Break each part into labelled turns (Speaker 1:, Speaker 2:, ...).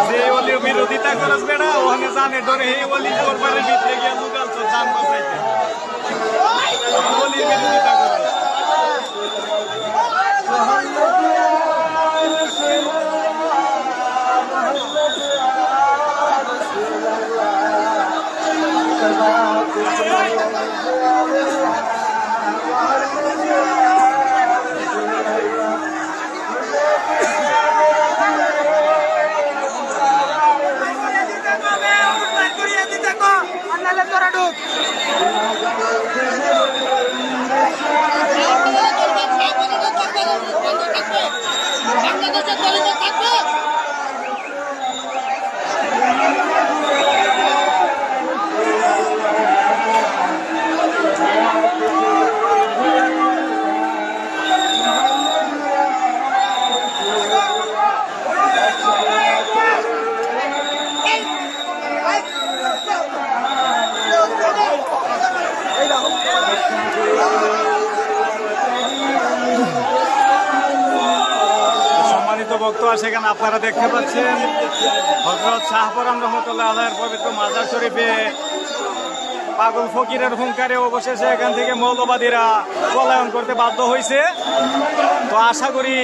Speaker 1: যে ওলি বিরোধিতা করস বেড়া ওখানে জানে ডরে এই ওলি দরবারের ভিতরে গিয়ে লুকাল তো জান বাঁচাইতে ওলির বিরোধিতা করস ভক্ত সেখানে আপনারা দেখতে পাচ্ছেন হযরত শাহপরান রহমতুল্লাহ আলাইহির পবিত্র মাজার শরীফে পাগল ফকিরের হুঙ্কারে অবশেষে এখান থেকে মৌলবাদীরা পলায়ন করতে বাধ্য হয়েছে। তো আশা করি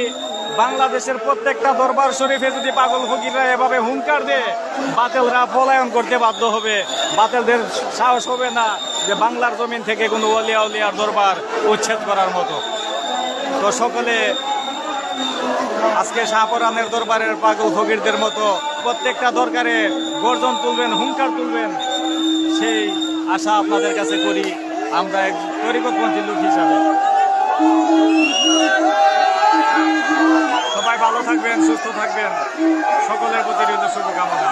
Speaker 1: বাংলাদেশের প্রত্যেকটা দরবার শরীফে যদি পাগল ফকিররা এভাবে হুঙ্কার দেয় বাতিলরা পলায়ন করতে বাধ্য হবে, বাতিলদের সাহস হবে না যে বাংলার জমিন থেকে কোনো ওলিয়া উলিয়ার দরবার উচ্ছেদ করার মতো। তো সকলে আজকে শাহপরানের দরবারের পাগল ফকিরদের মতো প্রত্যেকটা দরকারে গর্জন তুলবেন, হুঙ্কার তুলবেন, সেই আশা আপনাদের কাছে করি আমরা এক তরিকতপন্থী লোক হিসাবে। সবাই ভালো থাকবেন, সুস্থ থাকবেন, সকলের প্রতি শুভকামনা।